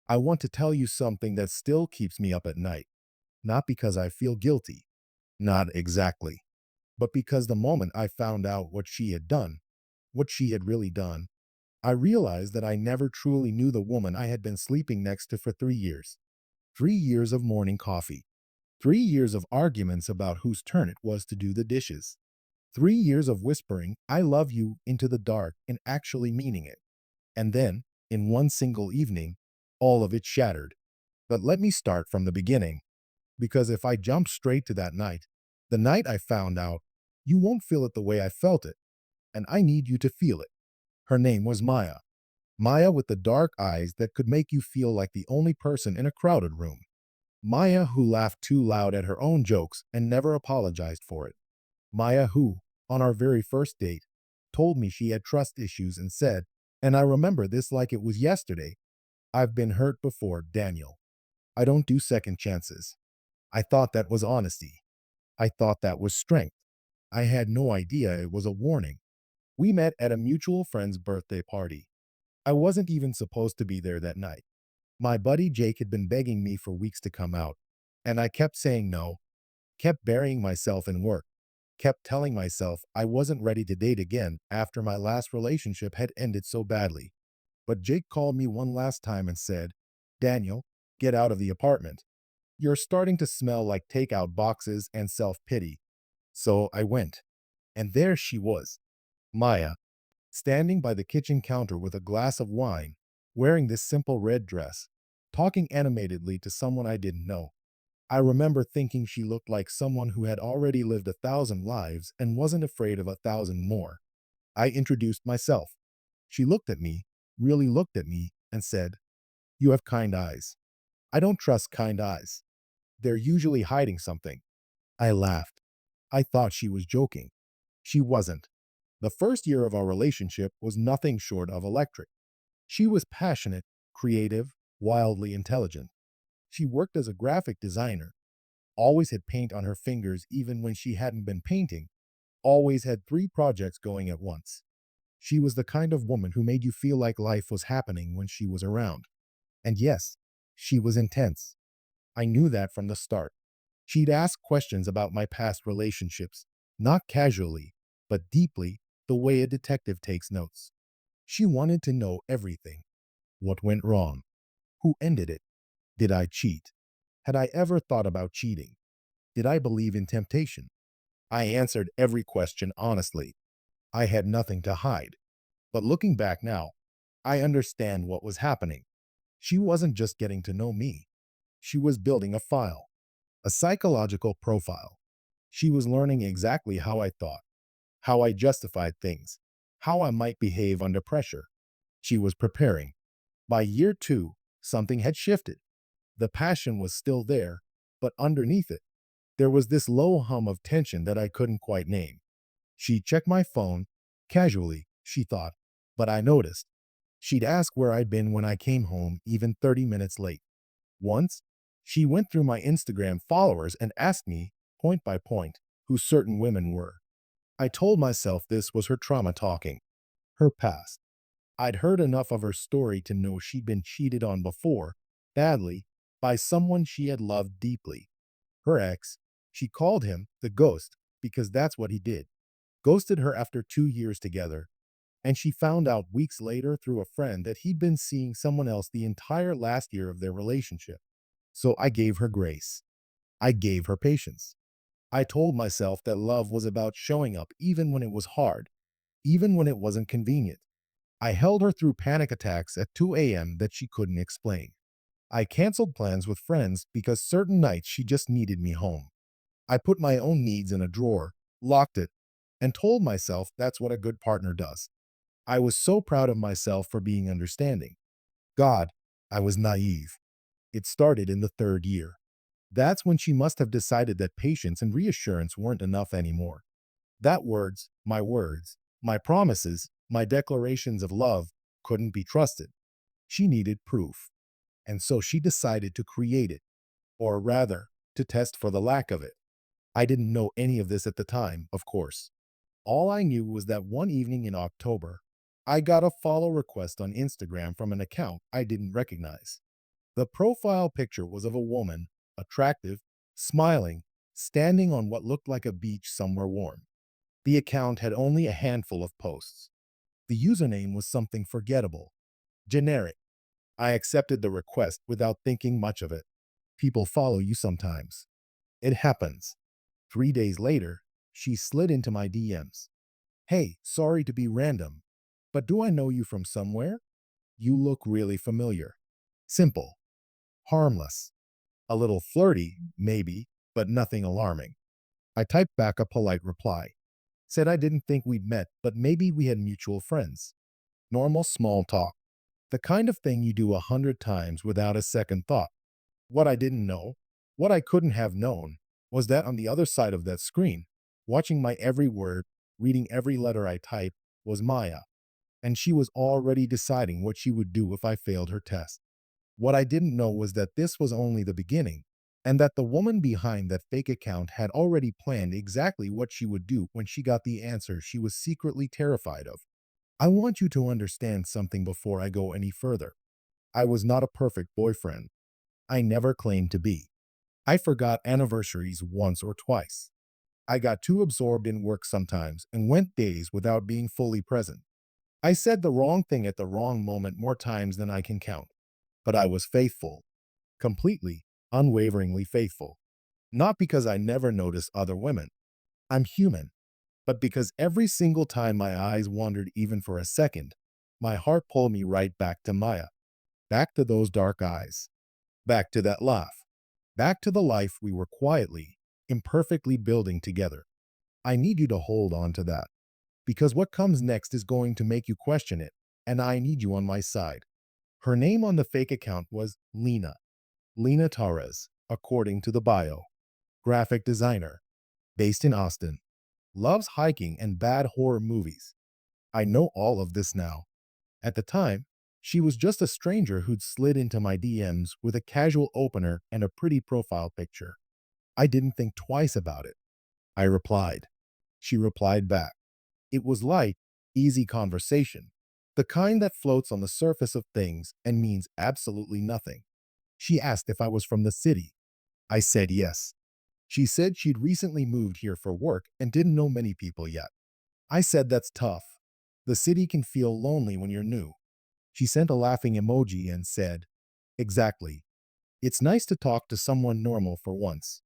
I want to tell you something that still keeps me up at night, not because I feel guilty, not exactly, but because the moment I found out what she had done, what she had really done, I realized that I never truly knew the woman I had been sleeping next to for 3 years. 3 years of morning coffee. 3 years of arguments about whose turn it was to do the dishes. 3 years of whispering, I love you, into the dark and actually meaning it. And then, in one single evening, all of it shattered. But let me start from the beginning, because if I jump straight to that night, the night I found out, you won't feel it the way I felt it, and I need you to feel it. Her name was Maya. Maya with the dark eyes that could make you feel like the only person in a crowded room. Maya who laughed too loud at her own jokes and never apologized for it. Maya who, on our very first date, told me she had trust issues and said, and I remember this like it was yesterday, I've been hurt before, Daniel. I don't do second chances. I thought that was honesty. I thought that was strength. I had no idea it was a warning. We met at a mutual friend's birthday party. I wasn't even supposed to be there that night. My buddy Jake had been begging me for weeks to come out, and I kept saying no, kept burying myself in work, kept telling myself I wasn't ready to date again after my last relationship had ended so badly. But Jake called me one last time and said, Daniel, get out of the apartment. You're starting to smell like takeout boxes and self pity. So I went. And there she was, Maya, standing by the kitchen counter with a glass of wine, wearing this simple red dress, talking animatedly to someone I didn't know. I remember thinking she looked like someone who had already lived 1,000 lives and wasn't afraid of 1,000 more. I introduced myself. She looked at me, really looked at me, and said, You have kind eyes. I don't trust kind eyes. They're usually hiding something. I laughed. I thought she was joking. She wasn't. The first year of our relationship was nothing short of electric. She was passionate, creative, wildly intelligent. She worked as a graphic designer, always had paint on her fingers even when she hadn't been painting, always had 3 projects going at once. She was the kind of woman who made you feel like life was happening when she was around. And yes, she was intense. I knew that from the start. She'd ask questions about my past relationships, not casually, but deeply, the way a detective takes notes. She wanted to know everything. What went wrong? Who ended it? Did I cheat? Had I ever thought about cheating? Did I believe in temptation? I answered every question honestly. I had nothing to hide. But looking back now, I understand what was happening. She wasn't just getting to know me. She was building a file, a psychological profile. She was learning exactly how I thought, how I justified things, how I might behave under pressure. She was preparing. By year 2, something had shifted. The passion was still there, but underneath it, there was this low hum of tension that I couldn't quite name. She'd check my phone, casually, she thought, but I noticed. She'd ask where I'd been when I came home, even 30 minutes late. Once, she went through my Instagram followers and asked me, point by point, who certain women were. I told myself this was her trauma talking, her past. I'd heard enough of her story to know she'd been cheated on before, badly, by someone she had loved deeply. Her ex, she called him the ghost because that's what he did. Ghosted her after 2 years together, and she found out weeks later through a friend that he'd been seeing someone else the entire last year of their relationship. So I gave her grace. I gave her patience. I told myself that love was about showing up even when it was hard, even when it wasn't convenient. I held her through panic attacks at 2 a.m. that she couldn't explain. I canceled plans with friends because certain nights she just needed me home. I put my own needs in a drawer, locked it, and told myself that's what a good partner does. I was so proud of myself for being understanding. God, I was naive. It started in the 3rd year. That's when she must have decided that patience and reassurance weren't enough anymore. That words, my promises, my declarations of love couldn't be trusted. She needed proof. And so she decided to create it, or rather, to test for the lack of it. I didn't know any of this at the time, of course. All I knew was that one evening in October, I got a follow request on Instagram from an account I didn't recognize. The profile picture was of a woman, attractive, smiling, standing on what looked like a beach somewhere warm. The account had only a handful of posts. The username was something forgettable, generic. I accepted the request without thinking much of it. People follow you sometimes. It happens. 3 days later, she slid into my DMs. Hey, sorry to be random, but do I know you from somewhere? You look really familiar. Simple, harmless, a little flirty, maybe, but nothing alarming. I typed back a polite reply. Said I didn't think we'd met, but maybe we had mutual friends. Normal small talk. The kind of thing you do 100 times without a second thought. What I didn't know, what I couldn't have known, was that on the other side of that screen, watching my every word, reading every letter I typed, was Maya, and she was already deciding what she would do if I failed her test. What I didn't know was that this was only the beginning, and that the woman behind that fake account had already planned exactly what she would do when she got the answer she was secretly terrified of. I want you to understand something before I go any further. I was not a perfect boyfriend. I never claimed to be. I forgot anniversaries once or twice. I got too absorbed in work sometimes and went days without being fully present. I said the wrong thing at the wrong moment more times than I can count. But I was faithful, completely, unwaveringly faithful. Not because I never noticed other women. I'm human. But because every single time my eyes wandered even for a second, my heart pulled me right back to Maya, back to those dark eyes, back to that laugh, back to the life we were quietly, imperfectly building together. I need you to hold on to that, because what comes next is going to make you question it, and I need you on my side. Her name on the fake account was Lena Torres, according to the bio. Graphic designer, based in Austin, loves hiking and bad horror movies. I know all of this now. At the time, she was just a stranger who'd slid into my DMs with a casual opener and a pretty profile picture. I didn't think twice about it. I replied. She replied back. It was light, easy conversation, the kind that floats on the surface of things and means absolutely nothing. She asked if I was from the city. I said yes. She said she'd recently moved here for work and didn't know many people yet. I said that's tough. The city can feel lonely when you're new. She sent a laughing emoji and said, exactly. It's nice to talk to someone normal for once.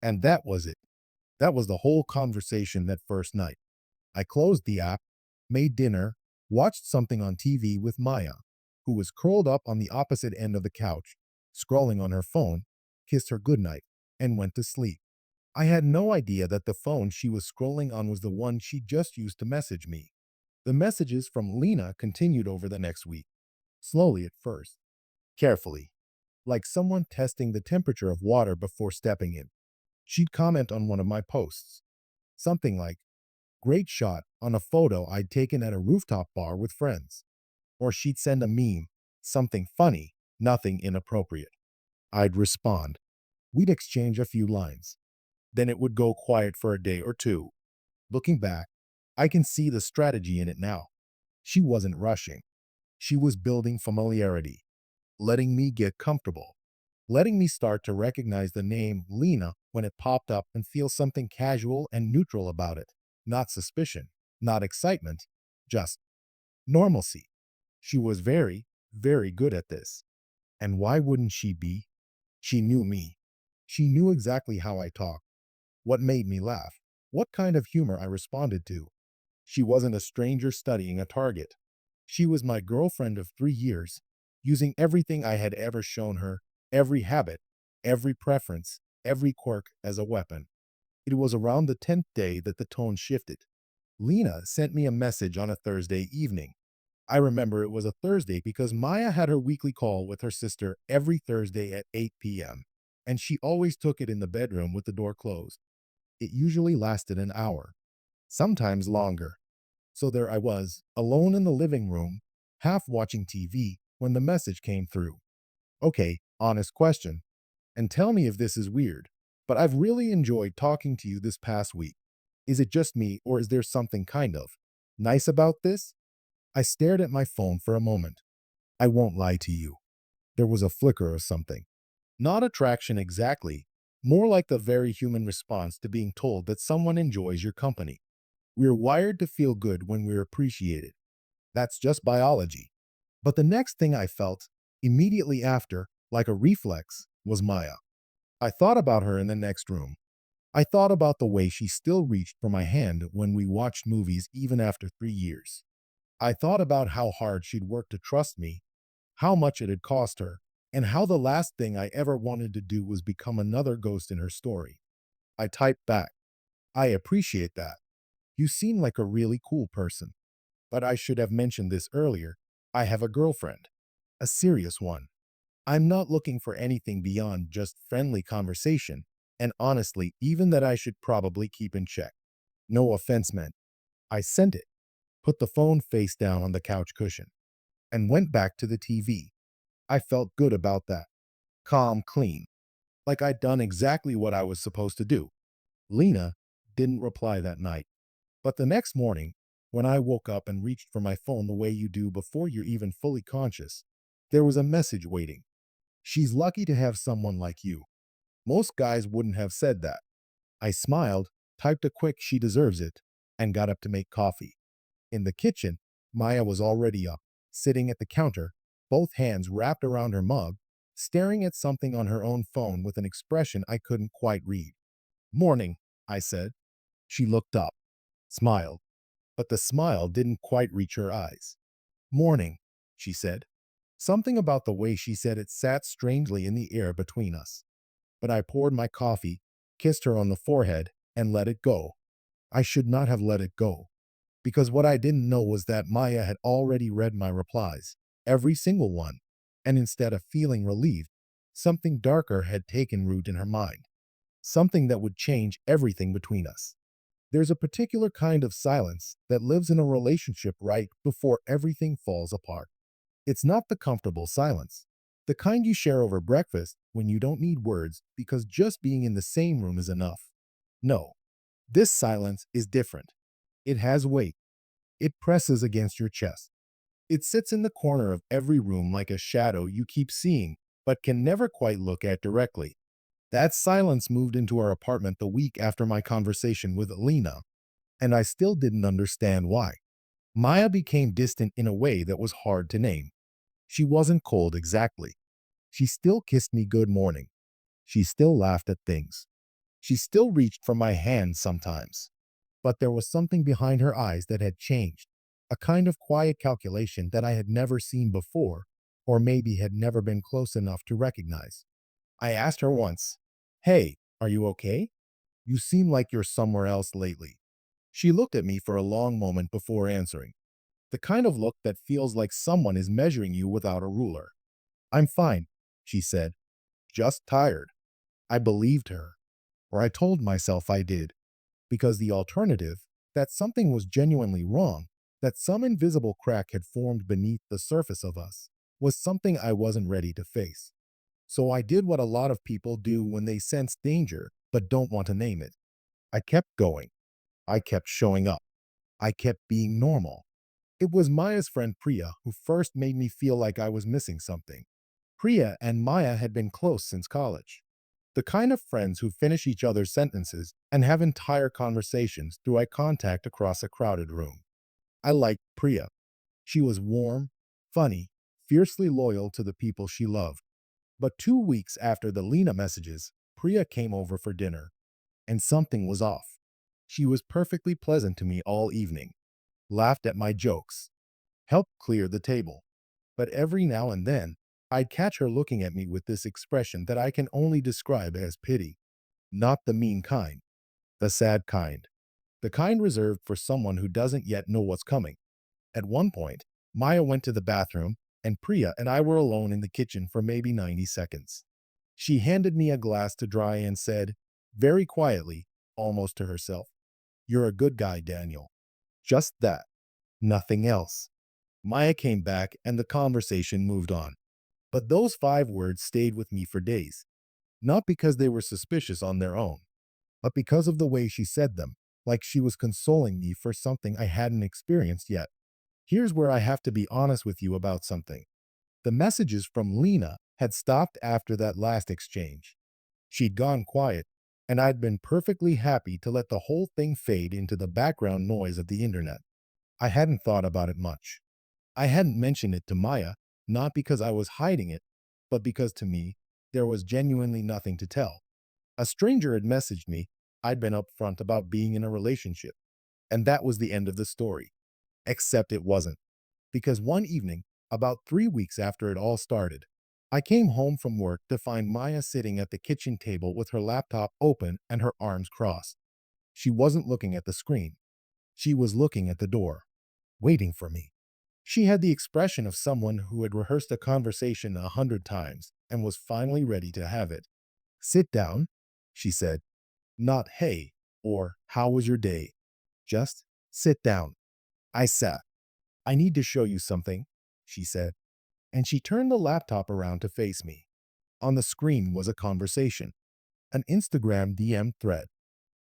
And that was it. That was the whole conversation that first night. I closed the app, made dinner, watched something on TV with Maya, who was curled up on the opposite end of the couch, scrolling on her phone, kissed her goodnight, and went to sleep. I had no idea that the phone she was scrolling on was the one she just used to message me. The messages from Lena continued over the next week, slowly at first, carefully, like someone testing the temperature of water before stepping in. She'd comment on one of my posts, something like, great shot on a photo I'd taken at a rooftop bar with friends. Or she'd send a meme, something funny, nothing inappropriate. I'd respond. We'd exchange a few lines. Then it would go quiet for a day or two. Looking back, I can see the strategy in it now. She wasn't rushing. She was building familiarity, letting me get comfortable, letting me start to recognize the name Lena when it popped up and feel something casual and neutral about it. Not suspicion, not excitement, just normalcy. She was very, very good at this. And why wouldn't she be? She knew me. She knew exactly how I talked, what made me laugh, what kind of humor I responded to. She wasn't a stranger studying a target. She was my girlfriend of 3 years, using everything I had ever shown her, every habit, every preference, every quirk as a weapon. It was around the 10th day that the tone shifted. Lena sent me a message on a Thursday evening. I remember it was a Thursday because Maya had her weekly call with her sister every Thursday at 8 p.m., and she always took it in the bedroom with the door closed. It usually lasted an hour, sometimes longer. So there I was, alone in the living room, half watching TV, when the message came through. Okay, honest question, and tell me if this is weird, but I've really enjoyed talking to you this past week. Is it just me, or is there something kind of nice about this? I stared at my phone for a moment. I won't lie to you. There was a flicker of something. Not attraction exactly, more like the very human response to being told that someone enjoys your company. We're wired to feel good when we're appreciated. That's just biology. But the next thing I felt, immediately after, like a reflex, was Maya. I thought about her in the next room. I thought about the way she still reached for my hand when we watched movies even after 3 years. I thought about how hard she'd worked to trust me, how much it had cost her, and how the last thing I ever wanted to do was become another ghost in her story. I typed back, I appreciate that. You seem like a really cool person. But I should have mentioned this earlier. I have a girlfriend. A serious one. I'm not looking for anything beyond just friendly conversation, and honestly, even that I should probably keep in check. No offense meant. I sent it, put the phone face down on the couch cushion, and went back to the TV. I felt good about that. Calm, clean. Like I'd done exactly what I was supposed to do. Lena didn't reply that night. But the next morning, when I woke up and reached for my phone the way you do before you're even fully conscious, there was a message waiting. She's lucky to have someone like you. Most guys wouldn't have said that. I smiled, typed a quick "she deserves it," and got up to make coffee. In the kitchen, Maya was already up, sitting at the counter, both hands wrapped around her mug, staring at something on her own phone with an expression I couldn't quite read. "Morning," I said. She looked up, smiled, but the smile didn't quite reach her eyes. "Morning," she said. Something about the way she said it sat strangely in the air between us. But I poured my coffee, kissed her on the forehead, and let it go. I should not have let it go, because what I didn't know was that Maya had already read my replies, every single one, and instead of feeling relieved, something darker had taken root in her mind, something that would change everything between us. There's a particular kind of silence that lives in a relationship right before everything falls apart. It's not the comfortable silence, the kind you share over breakfast when you don't need words because just being in the same room is enough. No, this silence is different. It has weight. It presses against your chest. It sits in the corner of every room like a shadow you keep seeing, but can never quite look at directly. That silence moved into our apartment the week after my conversation with Alina, and I still didn't understand why. Maya became distant in a way that was hard to name. She wasn't cold exactly. She still kissed me good morning. She still laughed at things. She still reached for my hand sometimes. But there was something behind her eyes that had changed, a kind of quiet calculation that I had never seen before, or maybe had never been close enough to recognize. I asked her once, "Hey, are you okay? You seem like you're somewhere else lately." She looked at me for a long moment before answering, the kind of look that feels like someone is measuring you without a ruler. "I'm fine," she said, "just tired." I believed her, or I told myself I did, because the alternative, that something was genuinely wrong, that some invisible crack had formed beneath the surface of us, was something I wasn't ready to face. So I did what a lot of people do when they sense danger but don't want to name it. I kept going. I kept showing up. I kept being normal. It was Maya's friend Priya who first made me feel like I was missing something. Priya and Maya had been close since college. The kind of friends who finish each other's sentences and have entire conversations through eye contact across a crowded room. I liked Priya. She was warm, funny, fiercely loyal to the people she loved. But 2 weeks after the Lena messages, Priya came over for dinner, and something was off. She was perfectly pleasant to me all evening, laughed at my jokes, helped clear the table. But every now and then, I'd catch her looking at me with this expression that I can only describe as pity. Not the mean kind, the sad kind, the kind reserved for someone who doesn't yet know what's coming. At one point, Maya went to the bathroom, and Priya and I were alone in the kitchen for maybe 90 seconds. She handed me a glass to dry and said, very quietly, almost to herself, "You're a good guy, Daniel." Just that, nothing else. Maya came back, and the conversation moved on. But those 5 words stayed with me for days, not because they were suspicious on their own, but because of the way she said them, like she was consoling me for something I hadn't experienced yet. Here's where I have to be honest with you about something. The messages from Lena had stopped after that last exchange. She'd gone quiet, and I'd been perfectly happy to let the whole thing fade into the background noise of the internet. I hadn't thought about it much. I hadn't mentioned it to Maya, not because I was hiding it, but because to me, there was genuinely nothing to tell. A stranger had messaged me. I'd been upfront about being in a relationship, and that was the end of the story. Except it wasn't. Because one evening, about 3 weeks after it all started, I came home from work to find Maya sitting at the kitchen table with her laptop open and her arms crossed. She wasn't looking at the screen. She was looking at the door, waiting for me. She had the expression of someone who had rehearsed a conversation 100 times and was finally ready to have it. "Sit down," she said. Not "hey" or "how was your day?" Just "sit down." I sat. "I need to show you something," she said, and she turned the laptop around to face me. On the screen was a conversation, an Instagram DM thread.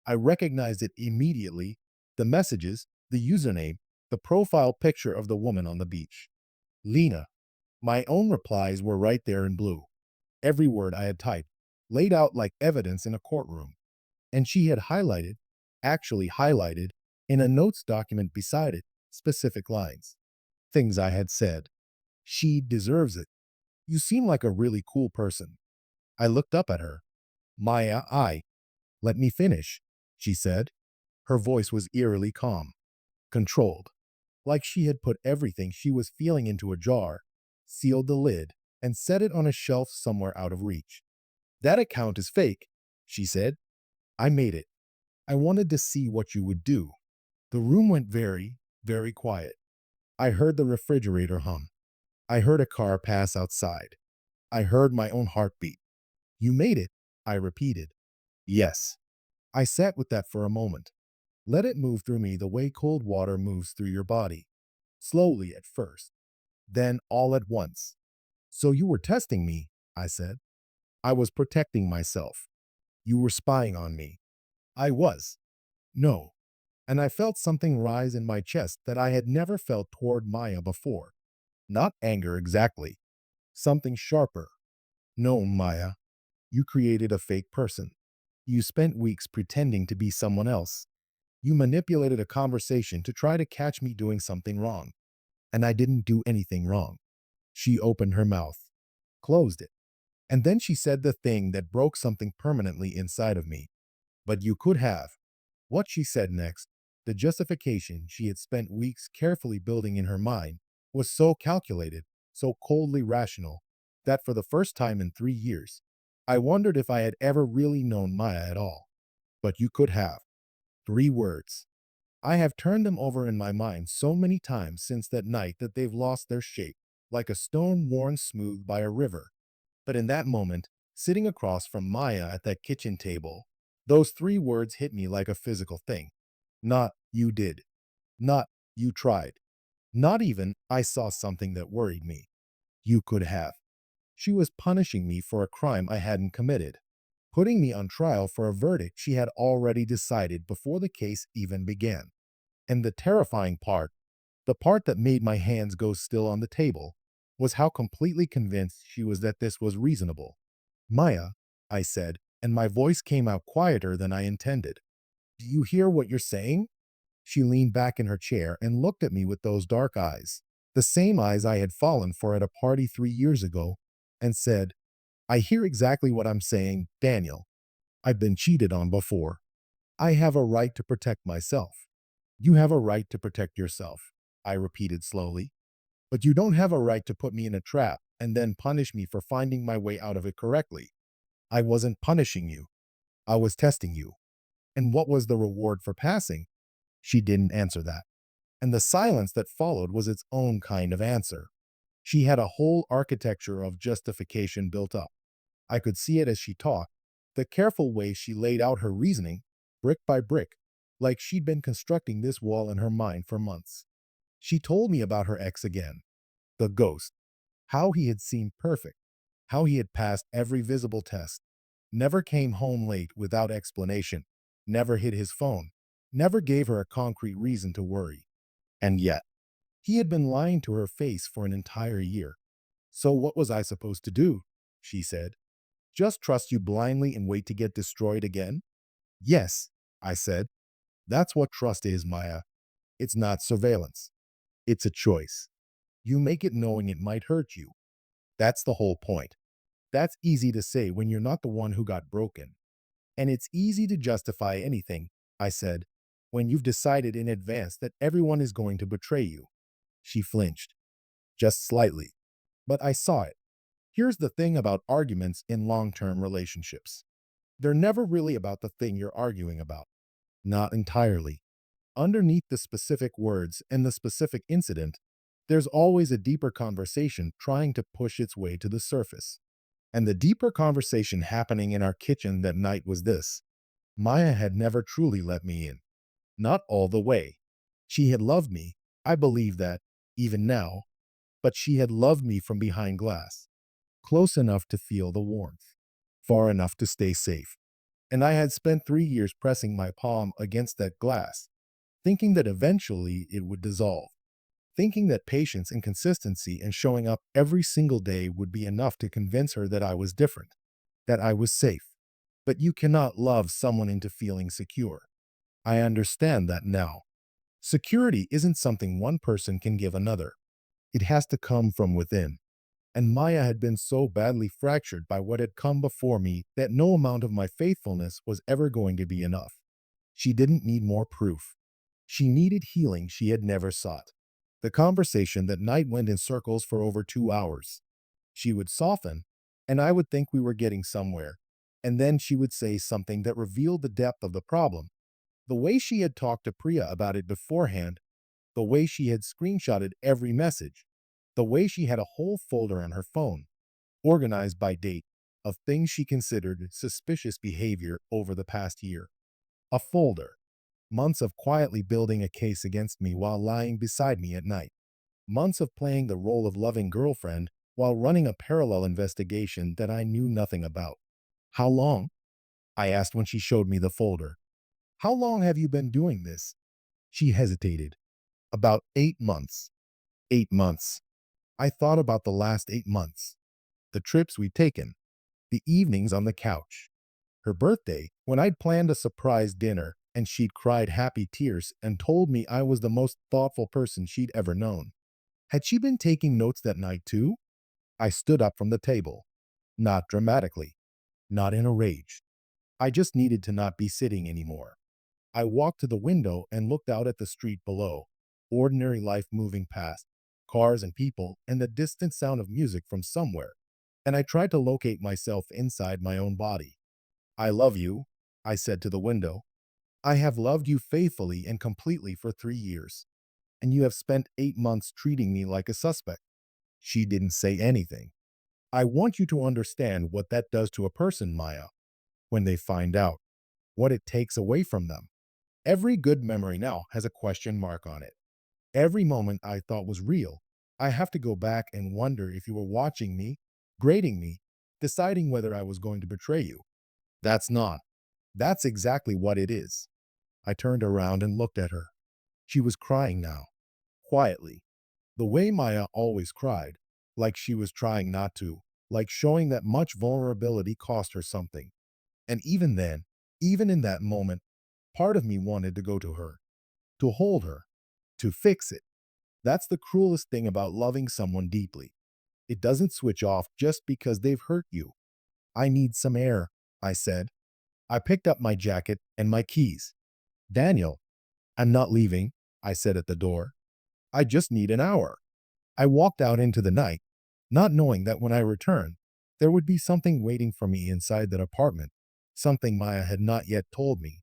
I recognized it immediately: the messages, the username, the profile picture of the woman on the beach. Lena. My own replies were right there in blue. Every word I had typed, laid out like evidence in a courtroom. And she had actually highlighted, in a notes document beside it, specific lines. Things I had said. "She deserves it. You seem like a really cool person." I looked up at her. "Maya, let me finish," she said. Her voice was eerily calm, controlled, like she had put everything she was feeling into a jar, sealed the lid, and set it on a shelf somewhere out of reach. "That account is fake," she said. "I made it. I wanted to see what you would do." The room went very, very quiet. I heard the refrigerator hum. I heard a car pass outside. I heard my own heartbeat. "You made it," I repeated. "Yes." I sat with that for a moment. Let it move through me the way cold water moves through your body. Slowly at first, then all at once. "So you were testing me," I said. "I was protecting myself. You were spying on me." "I was." "No." And I felt something rise in my chest that I had never felt toward Maya before. Not anger exactly. Something sharper. "No, Maya. You created a fake person. You spent weeks pretending to be someone else. You manipulated a conversation to try to catch me doing something wrong. And I didn't do anything wrong." She opened her mouth, closed it, and then she said the thing that broke something permanently inside of me. "But you could have." What she said next, the justification she had spent weeks carefully building in her mind, was so calculated, so coldly rational, that for the first time in 3 years, I wondered if I had ever really known Maya at all. "But you could have." 3 words. I have turned them over in my mind so many times since that night that they've lost their shape, like a stone worn smooth by a river. But in that moment, sitting across from Maya at that kitchen table, those 3 words hit me like a physical thing. Not "you did." Not "you tried." Not even "I saw something that worried me." You could have. She was punishing me for a crime I hadn't committed, putting me on trial for a verdict she had already decided before the case even began. And the terrifying part, the part that made my hands go still on the table, was how completely convinced she was that this was reasonable. "Maya," I said, and my voice came out quieter than I intended. "Do you hear what you're saying?" She leaned back in her chair and looked at me with those dark eyes, the same eyes I had fallen for at a party 3 years ago, and said, "I hear exactly what I'm saying, Daniel. I've been cheated on before. I have a right to protect myself." "You have a right to protect yourself," I repeated slowly. "But you don't have a right to put me in a trap and then punish me for finding my way out of it correctly." "I wasn't punishing you. I was testing you." "And what was the reward for passing?" She didn't answer that. And the silence that followed was its own kind of answer. She had a whole architecture of justification built up. I could see it as she talked, the careful way she laid out her reasoning, brick by brick, like she'd been constructing this wall in her mind for months. She told me about her ex again, the ghost, how he had seemed perfect, how he had passed every visible test, never came home late without explanation, never hid his phone, never gave her a concrete reason to worry. And yet, he had been lying to her face for an entire year. So what was I supposed to do? She said. Just trust you blindly and wait to get destroyed again? Yes, I said. That's what trust is, Maya. It's not surveillance. It's a choice. You make it knowing it might hurt you. That's the whole point. That's easy to say when you're not the one who got broken. And it's easy to justify anything, I said, when you've decided in advance that everyone is going to betray you. She flinched, just slightly. But I saw it. Here's the thing about arguments in long-term relationships. They're never really about the thing you're arguing about. Not entirely. Underneath the specific words and the specific incident, there's always a deeper conversation trying to push its way to the surface. And the deeper conversation happening in our kitchen that night was this. Maya had never truly let me in. Not all the way. She had loved me. I believe that, even now. But she had loved me from behind glass. Close enough to feel the warmth. Far enough to stay safe. And I had spent 3 years pressing my palm against that glass, thinking that eventually it would dissolve. Thinking that patience and consistency and showing up every single day would be enough to convince her that I was different, that I was safe. But you cannot love someone into feeling secure. I understand that now. Security isn't something one person can give another. It has to come from within. And Maya had been so badly fractured by what had come before me that no amount of my faithfulness was ever going to be enough. She didn't need more proof. She needed healing she had never sought. The conversation that night went in circles for over 2 hours. She would soften, and I would think we were getting somewhere. And then she would say something that revealed the depth of the problem. The way she had talked to Priya about it beforehand, the way she had screenshotted every message, the way she had a whole folder on her phone, organized by date, of things she considered suspicious behavior over the past year. A folder. Months of quietly building a case against me while lying beside me at night. Months of playing the role of loving girlfriend while running a parallel investigation that I knew nothing about. How long? I asked when she showed me the folder. How long have you been doing this? She hesitated. About 8 months. 8 months. I thought about the last 8 months. The trips we'd taken. The evenings on the couch. Her birthday, when I'd planned a surprise dinner and she'd cried happy tears and told me I was the most thoughtful person she'd ever known. Had she been taking notes that night too? I stood up from the table. Not dramatically. Not in a rage. I just needed to not be sitting anymore. I walked to the window and looked out at the street below. Ordinary life moving past. Cars and people and the distant sound of music from somewhere. And I tried to locate myself inside my own body. I love you, I said to the window. I have loved you faithfully and completely for 3 years. And you have spent 8 months treating me like a suspect. She didn't say anything. I want you to understand what that does to a person, Maya, when they find out, what it takes away from them. Every good memory now has a question mark on it. Every moment I thought was real, I have to go back and wonder if you were watching me, grading me, deciding whether I was going to betray you. That's not. That's exactly what it is. I turned around and looked at her. She was crying now, quietly, the way Maya always cried, like she was trying not to, like showing that much vulnerability cost her something. And even then, even in that moment, part of me wanted to go to her, to hold her, to fix it. That's the cruelest thing about loving someone deeply. It doesn't switch off just because they've hurt you. I need some air, I said. I picked up my jacket and my keys. Daniel, I'm not leaving, I said at the door. I just need an hour. I walked out into the night, not knowing that when I returned, there would be something waiting for me inside that apartment, something Maya had not yet told me,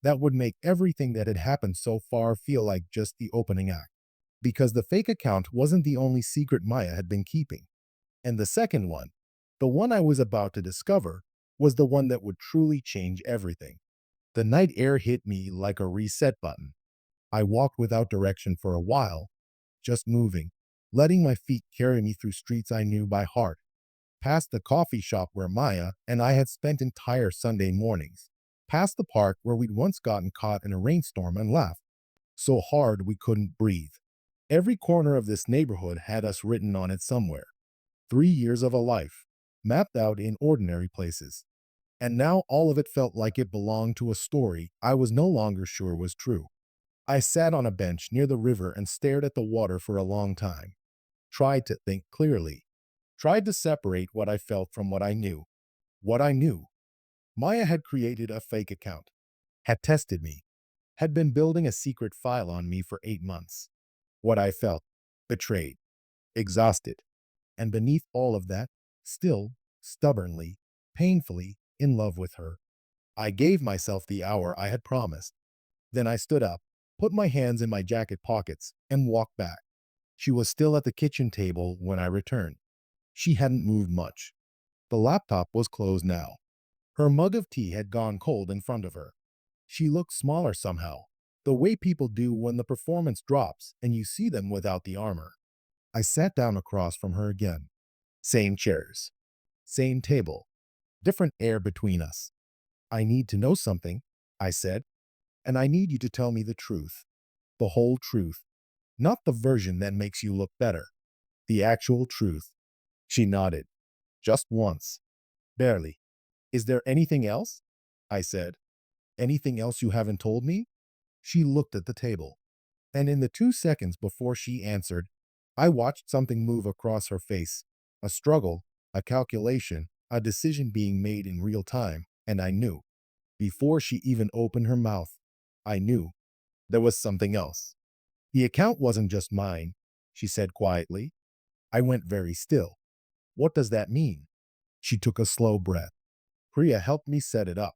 that would make everything that had happened so far feel like just the opening act. Because the fake account wasn't the only secret Maya had been keeping. And the second one, the one I was about to discover, was the one that would truly change everything. The night air hit me like a reset button. I walked without direction for a while, just moving, letting my feet carry me through streets I knew by heart, past the coffee shop where Maya and I had spent entire Sunday mornings, past the park where we'd once gotten caught in a rainstorm and laughed so hard we couldn't breathe. Every corner of this neighborhood had us written on it somewhere. 3 years of a life, mapped out in ordinary places. And now all of it felt like it belonged to a story I was no longer sure was true. I sat on a bench near the river and stared at the water for a long time, tried to think clearly, tried to separate what I felt from what I knew. What I knew, Maya had created a fake account, had tested me, had been building a secret file on me for 8 months. What I felt, betrayed, exhausted, and beneath all of that, still, stubbornly, painfully in love with her. I gave myself the hour I had promised. Then I stood up, put my hands in my jacket pockets, and walked back. She was still at the kitchen table when I returned. She hadn't moved much. The laptop was closed now. Her mug of tea had gone cold in front of her. She looked smaller somehow, the way people do when the performance drops and you see them without the armor. I sat down across from her again. Same chairs, same table, different air between us. I need to know something, I said, and I need you to tell me the truth. The whole truth. Not the version that makes you look better. The actual truth. She nodded. Just once. Barely. Is there anything else? I said. Anything else you haven't told me? She looked at the table. And in the 2 seconds before she answered, I watched something move across her face. A struggle, a calculation, a decision being made in real time, and I knew. Before she even opened her mouth, I knew there was something else. The account wasn't just mine, she said quietly. I went very still. What does that mean? She took a slow breath. Priya helped me set it up.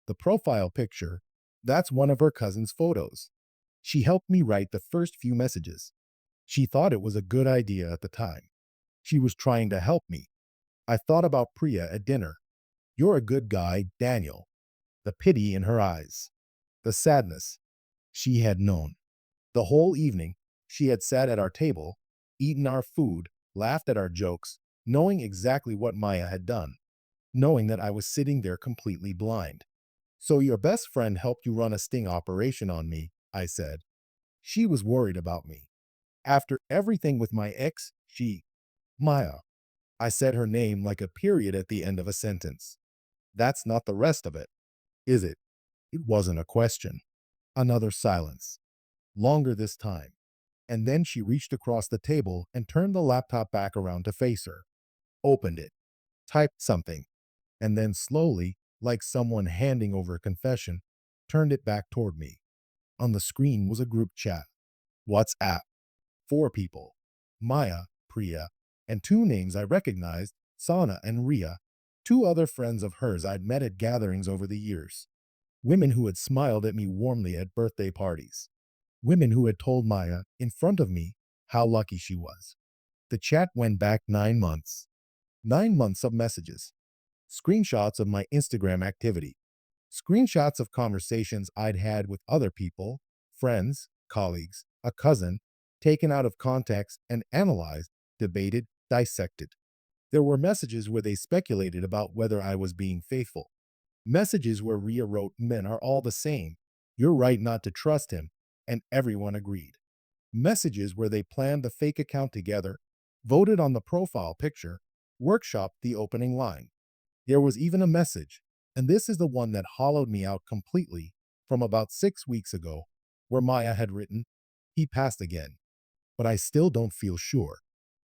The profile picture, that's one of her cousin's photos. She helped me write the first few messages. She thought it was a good idea at the time. She was trying to help me. I thought about Priya at dinner. You're a good guy, Daniel. The pity in her eyes. The sadness. She had known. The whole evening, she had sat at our table, eaten our food, laughed at our jokes, knowing exactly what Maya had done, knowing that I was sitting there completely blind. So your best friend helped you run a sting operation on me, I said. She was worried about me. After everything with my ex, Maya. I said her name like a period at the end of a sentence. That's not the rest of it, is it? It wasn't a question. Another silence. Longer this time. And then she reached across the table and turned the laptop back around to face her. Opened it. Typed something. And then slowly, like someone handing over a confession, turned it back toward me. On the screen was a group chat. WhatsApp. 4 people. Maya, Priya, and 2 names I recognized, Sana and Ria, 2 other friends of hers I'd met at gatherings over the years. Women who had smiled at me warmly at birthday parties. Women who had told Maya, in front of me, how lucky she was. The chat went back 9 months. 9 months of messages. Screenshots of my Instagram activity. Screenshots of conversations I'd had with other people, friends, colleagues, a cousin, taken out of context and analyzed, debated, dissected. There were messages where they speculated about whether I was being faithful. Messages where Ria wrote, "Men are all the same. You're right not to trust him," and everyone agreed. Messages where they planned the fake account together, voted on the profile picture, workshopped the opening line. There was even a message, and this is the one that hollowed me out completely, from about 6 weeks ago, where Maya had written, "He passed again, but I still don't feel sure.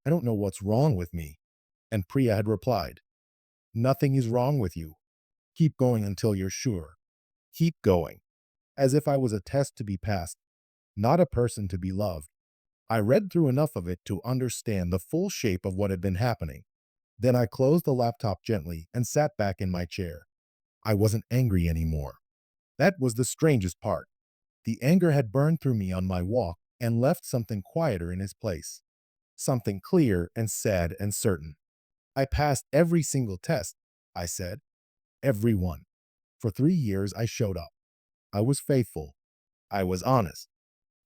I don't know what's wrong with me." And Priya had replied, "Nothing is wrong with you. Keep going until you're sure. Keep going." As if I was a test to be passed, not a person to be loved. I read through enough of it to understand the full shape of what had been happening. Then I closed the laptop gently and sat back in my chair. I wasn't angry anymore. That was the strangest part. The anger had burned through me on my walk and left something quieter in its place. Something clear and sad and certain. I passed every single test, I said. Every one. For 3 years, I showed up. I was faithful. I was honest.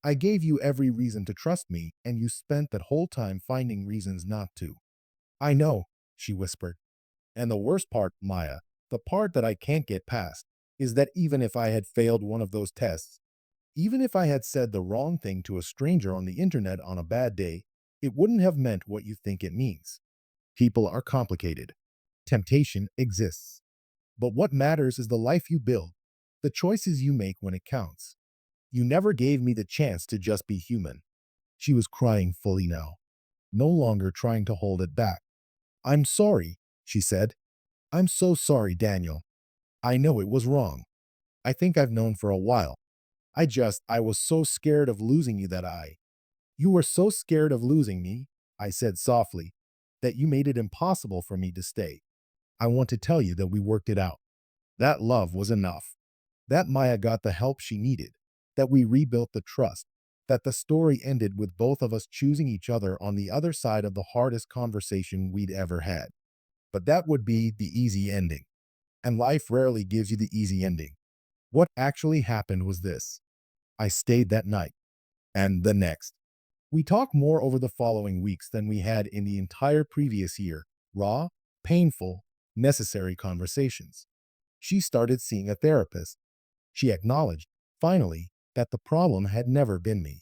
I gave you every reason to trust me, and you spent that whole time finding reasons not to. I know, she whispered. And the worst part, Maya, the part that I can't get past, is that even if I had failed one of those tests, even if I had said the wrong thing to a stranger on the internet on a bad day, it wouldn't have meant what you think it means. People are complicated. Temptation exists. But what matters is the life you build, the choices you make when it counts. You never gave me the chance to just be human. She was crying fully now, no longer trying to hold it back. I'm sorry, she said. I'm so sorry, Daniel. I know it was wrong. I think I've known for a while. I was so scared of losing you that You were so scared of losing me, I said softly, that you made it impossible for me to stay. I want to tell you that we worked it out. That love was enough. That Maya got the help she needed. That we rebuilt the trust. That the story ended with both of us choosing each other on the other side of the hardest conversation we'd ever had. But that would be the easy ending. And life rarely gives you the easy ending. What actually happened was this. I stayed that night. And the next. We talked more over the following weeks than we had in the entire previous year. Raw, painful, necessary conversations. She started seeing a therapist. She acknowledged, finally, that the problem had never been me.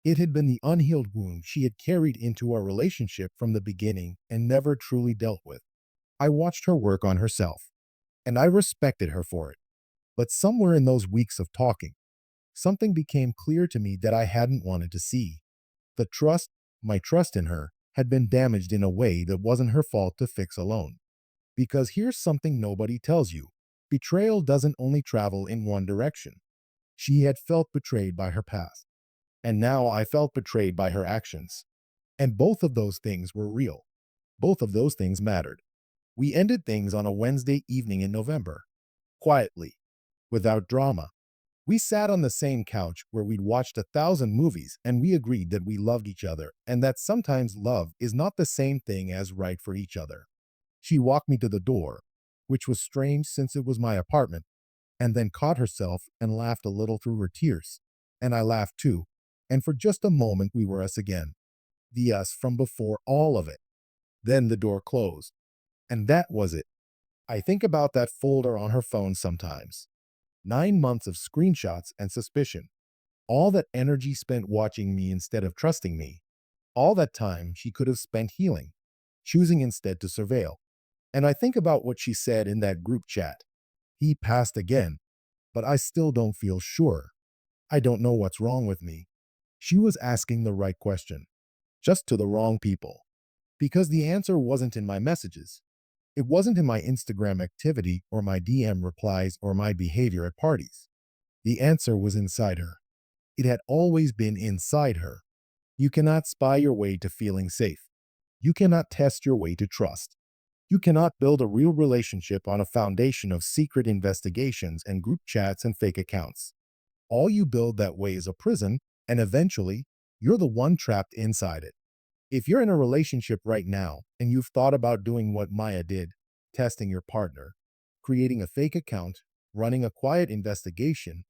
It had been the unhealed wound she had carried into our relationship from the beginning and never truly dealt with. I watched her work on herself, and I respected her for it. But somewhere in those weeks of talking, something became clear to me that I hadn't wanted to see. The trust, my trust in her, had been damaged in a way that wasn't her fault to fix alone. Because here's something nobody tells you. Betrayal doesn't only travel in one direction. She had felt betrayed by her past, and now I felt betrayed by her actions. And both of those things were real. Both of those things mattered. We ended things on a Wednesday evening in November, quietly, without drama. We sat on the same couch where we'd watched 1,000 movies, and we agreed that we loved each other and that sometimes love is not the same thing as right for each other. She walked me to the door, which was strange since it was my apartment, and then caught herself and laughed a little through her tears. And I laughed too. And for just a moment, we were us again. The us from before all of it. Then the door closed. And that was it. I think about that folder on her phone sometimes. 9 months of screenshots and suspicion. All that energy spent watching me instead of trusting me. All that time she could have spent healing, choosing instead to surveil. And I think about what she said in that group chat. He passed again, but I still don't feel sure. I don't know what's wrong with me. She was asking the right question, just to the wrong people. Because the answer wasn't in my messages. It wasn't in my Instagram activity or my DM replies or my behavior at parties. The answer was inside her. It had always been inside her. You cannot spy your way to feeling safe. You cannot test your way to trust. You cannot build a real relationship on a foundation of secret investigations and group chats and fake accounts. All you build that way is a prison, and eventually, you're the one trapped inside it. If you're in a relationship right now and you've thought about doing what Maya did, testing your partner, creating a fake account, running a quiet investigation,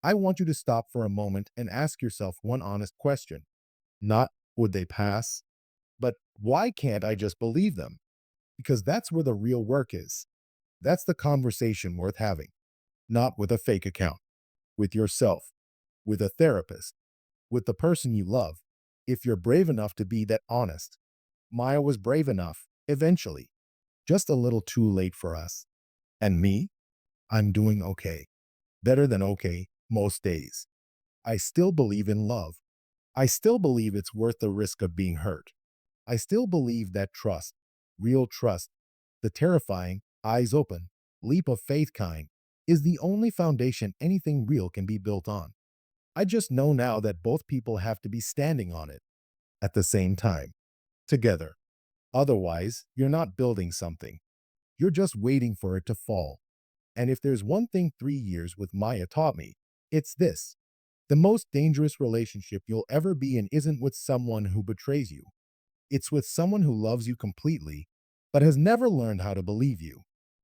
I want you to stop for a moment and ask yourself one honest question. Not, would they pass? But why can't I just believe them? Because that's where the real work is. That's the conversation worth having. Not with a fake account, with yourself, with a therapist, with the person you love, if you're brave enough to be that honest. Maya was brave enough, eventually. Just a little too late for us. And me? I'm doing okay. Better than okay, most days. I still believe in love. I still believe it's worth the risk of being hurt. I still believe that trust, real trust, the terrifying, eyes open, leap of faith kind, is the only foundation anything real can be built on. I just know now that both people have to be standing on it at the same time, together. Otherwise, you're not building something. You're just waiting for it to fall. And if there's one thing 3 years with Maya taught me, it's this. The most dangerous relationship you'll ever be in isn't with someone who betrays you. It's with someone who loves you completely, but has never learned how to believe you.